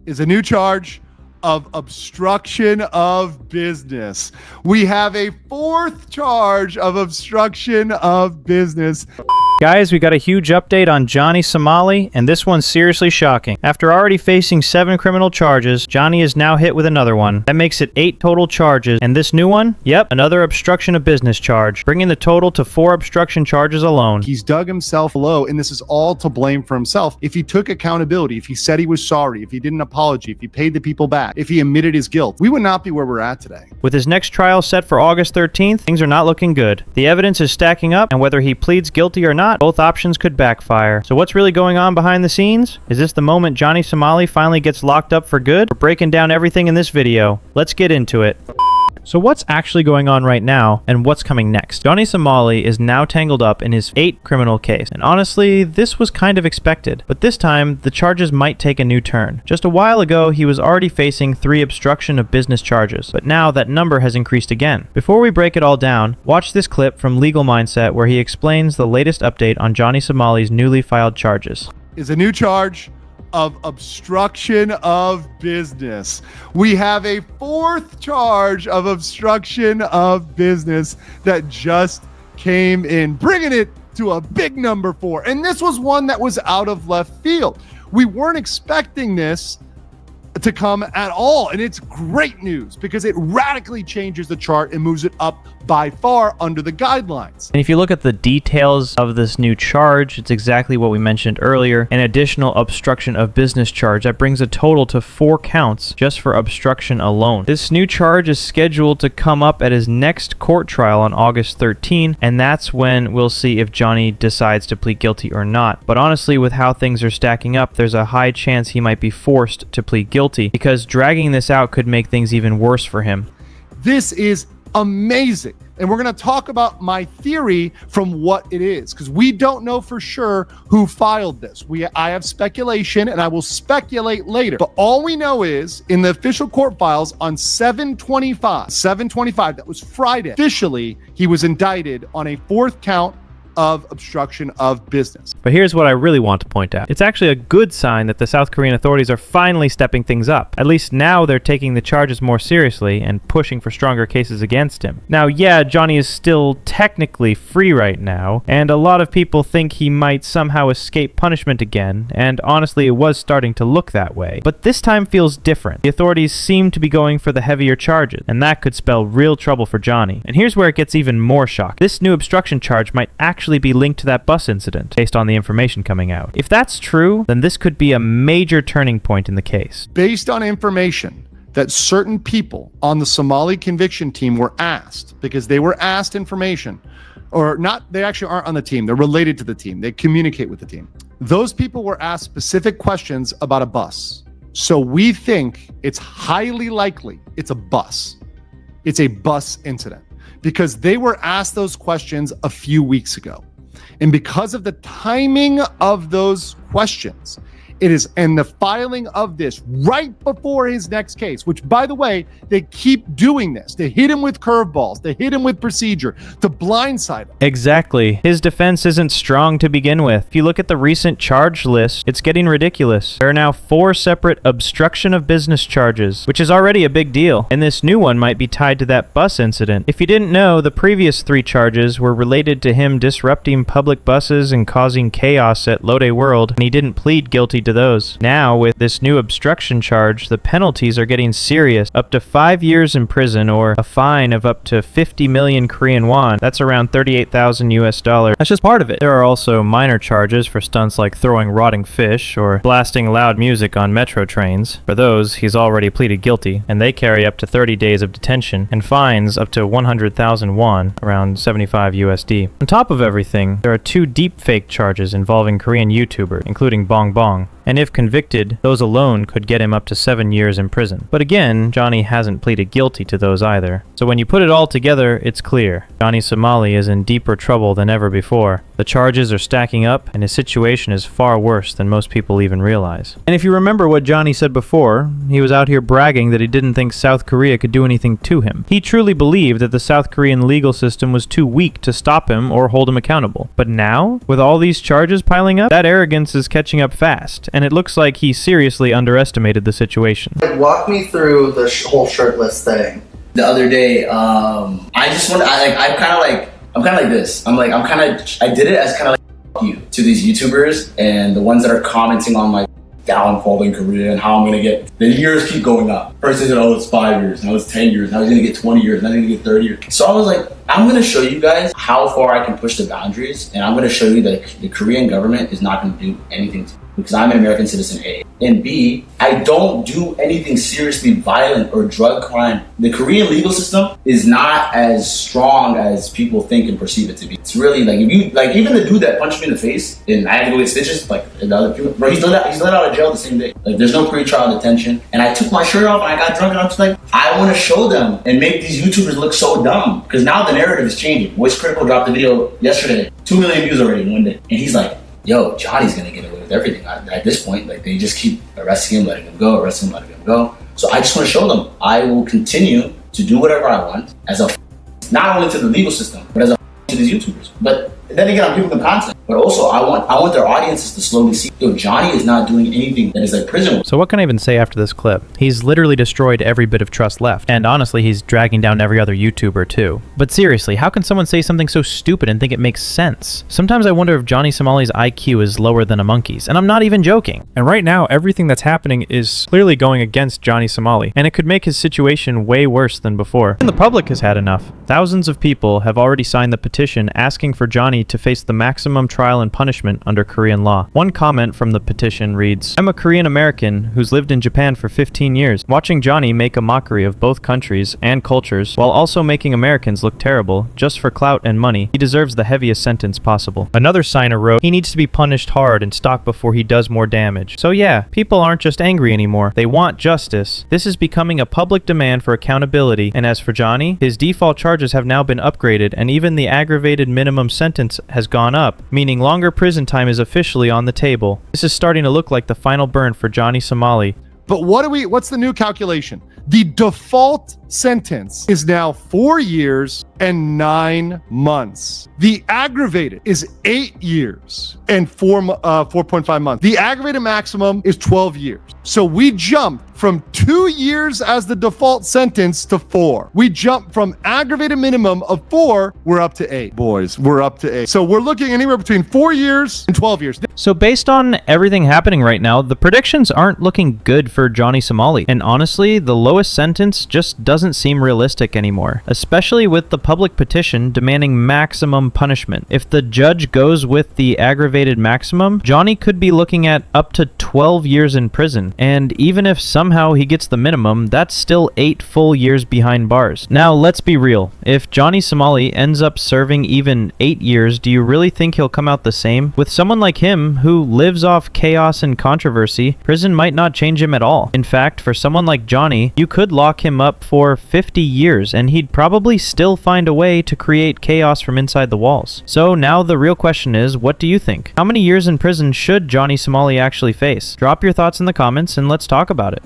is a new charge of obstruction of business. We have a fourth charge of obstruction of business. Guys, we got a huge update on Johnny Somali, and this one's seriously shocking. After already facing 7 criminal charges, Johnny is now hit with another one. That makes it 8 total charges, and this new one? Yep, another obstruction of business charge, bringing the total to 4 obstruction charges alone. He's dug himself low, and this is all to blame for himself. If he took accountability, if he said he was sorry, if he did an apology, if he paid the people back, if he admitted his guilt, we would not be where we're at today. With his next trial set for August 13th, things are not looking good. The evidence is stacking up, and whether he pleads guilty or not, both options could backfire. So what's really going on behind the scenes? Is this the moment Johnny Somali finally gets locked up for good? We're breaking down everything in this video. Let's get into it. So what's actually going on right now, and what's coming next? Johnny Somali is now tangled up in his 8th criminal case, and honestly, this was kind of expected. But this time, the charges might take a new turn. Just a while ago, he was already facing 3 obstruction of business charges, but now that number has increased again. Before we break it all down, watch this clip from Legal Mindset where he explains the latest update on Johnny Somali's newly filed charges. Is a new charge of obstruction of business. We have a fourth charge of obstruction of business that just came in, bringing it to a big number 4. And this was one that was out of left field. We weren't expecting this to come at all. And it's great news because it radically changes the chart and moves it up by far under the guidelines. And if you look at the details of this new charge, it's exactly what we mentioned earlier, an additional obstruction of business charge that brings a total to 4 counts just for obstruction alone. This new charge is scheduled to come up at his next court trial on August 13, and that's when we'll see if Johnny decides to plead guilty or not. But honestly, with how things are stacking up, there's a high chance he might be forced to plead guilty because dragging this out could make things even worse for him. This is amazing. And we're going to talk about my theory from what it is, because we don't know for sure who filed this. I have speculation, and I will speculate later. But all we know is in the official court files on 7/25, that was Friday, officially he was indicted on a 4th count of obstruction of business. But here's what I really want to point out. It's actually a good sign that the South Korean authorities are finally stepping things up. At least now they're taking the charges more seriously and pushing for stronger cases against him. Now, yeah, Johnny is still technically free right now, and a lot of people think he might somehow escape punishment again, and honestly, it was starting to look that way. But this time feels different. The authorities seem to be going for the heavier charges, and that could spell real trouble for Johnny. And here's where it gets even more shocking. This new obstruction charge might actually be linked to that bus incident based on the information coming out. If that's true, then this could be a major turning point in the case. Based on information that certain people on the Somali conviction team were asked, because they were asked information, or not, they actually aren't on the team, they're related to the team, they communicate with the team. Those people were asked specific questions about a bus. So we think it's highly likely it's a bus. It's a bus incident, because they were asked those questions a few weeks ago. And because of the timing of those questions, it is, and the filing of this right before his next case, which, by the way, they keep doing this. They hit him with curveballs. They hit him with procedure to blindside him. Exactly. His defense isn't strong to begin with. If you look at the recent charge list, it's getting ridiculous. There are now 4 separate obstruction of business charges, which is already a big deal. And this new one might be tied to that bus incident. If you didn't know, the previous 3 charges were related to him disrupting public buses and causing chaos at Lode World, and he didn't plead guilty to those. Now, with this new obstruction charge, the penalties are getting serious. Up to 5 years in prison or a fine of up to 50 million Korean won. That's around 38,000 US dollars. That's just part of it. There are also minor charges for stunts like throwing rotting fish or blasting loud music on metro trains. For those, he's already pleaded guilty, and they carry up to 30 days of detention and fines up to 100,000 won, around 75 USD. On top of everything, there are 2 deepfake charges involving Korean YouTubers, including Bong Bong. And if convicted, those alone could get him up to 7 years in prison. But again, Johnny hasn't pleaded guilty to those either. So when you put it all together, it's clear. Johnny Somali is in deeper trouble than ever before. The charges are stacking up, and his situation is far worse than most people even realize. And if you remember what Johnny said before, he was out here bragging that he didn't think South Korea could do anything to him. He truly believed that the South Korean legal system was too weak to stop him or hold him accountable. But now, with all these charges piling up, that arrogance is catching up fast. and it looks like he seriously underestimated the situation. Like, walk me through the whole shirtless thing. The other day, I just want I'm kind of like this. I did it as kind of like you to these YouTubers and the ones that are commenting on my downfall in Korea and how I'm gonna get, the years keep going up. First they said, oh, it's 5 years, now it's 10 years, now he's gonna get 20 years, now he's gonna get 30 years. So I was like, I'm gonna show you guys how far I can push the boundaries, and I'm gonna show you that the Korean government is not gonna do anything to me because I'm an American citizen, A. And B, I don't do anything seriously violent or drug crime. The Korean legal system is not as strong as people think and perceive it to be. It's really like, if you, like, even the dude that punched me in the face and I had to go get stitches, like, the other people, bro, he's let out of jail the same day. Like, there's no pre-trial detention. And I took my shirt off and I got drunk and I'm just like, I want to show them and make these YouTubers look so dumb. Because now the narrative is changing. Voice Critical dropped the video yesterday. 2 million views already in one day. And he's like, yo, Johnny's gonna get away with everything at this point. Like, they just keep arresting him, letting him go, arresting him, letting him go. So I just want to show them I will continue to do whatever I want as a not only to the legal system, but as a to these YouTubers. But then again, I'm giving them content. But also, I want their audiences to slowly see, yo, Johnny is not doing anything that is like prison work. So what can I even say after this clip? He's literally destroyed every bit of trust left. And honestly, he's dragging down every other YouTuber too. But seriously, how can someone say something so stupid and think it makes sense? Sometimes I wonder if Johnny Somali's IQ is lower than a monkey's. And I'm not even joking. And right now, everything that's happening is clearly going against Johnny Somali. And it could make his situation way worse than before. And the public has had enough. Thousands of people have already signed the petition asking for Johnny to face the maximum trial and punishment under Korean law. One comment from the petition reads, I'm a Korean American who's lived in Japan for 15 years. Watching Johnny make a mockery of both countries and cultures while also making Americans look terrible just for clout and money, he deserves the heaviest sentence possible. Another signer wrote, he needs to be punished hard and stopped before he does more damage. So yeah, people aren't just angry anymore. They want justice. This is becoming a public demand for accountability, and as for Johnny, his default charges have now been upgraded and even the aggravated minimum sentence has gone up, meaning longer prison time is officially on the table. This is starting to look like the final burn for Johnny Somali. But what's the new calculation? The default sentence is now 4 years and 9 months. The aggravated is 8 years and 4.5 months. The aggravated maximum is 12 years. So we jumped from 2 years as the default sentence to 4. We jumped from aggravated minimum of 4, we're up to 8. Boys, we're up to 8. So we're looking anywhere between 4 years and 12 years. So based on everything happening right now, the predictions aren't looking good for Johnny Somali. And honestly, the lowest sentence just doesn't seem realistic anymore, especially with the public petition demanding maximum punishment. If the judge goes with the aggravated maximum, Johnny could be looking at up to 12 years in prison. And even if somehow he gets the minimum, that's still 8 full years behind bars. Now, let's be real. If Johnny Somali ends up serving even 8 years, do you really think he'll come out the same? With someone like him, who lives off chaos and controversy, prison might not change him at all. In fact, for someone like Johnny, you could lock him up for 50 years, and he'd probably still find a way to create chaos from inside the walls. So now the real question is, what do you think? How many years in prison should Johnny Somali actually face? Drop your thoughts in the comments and let's talk about it.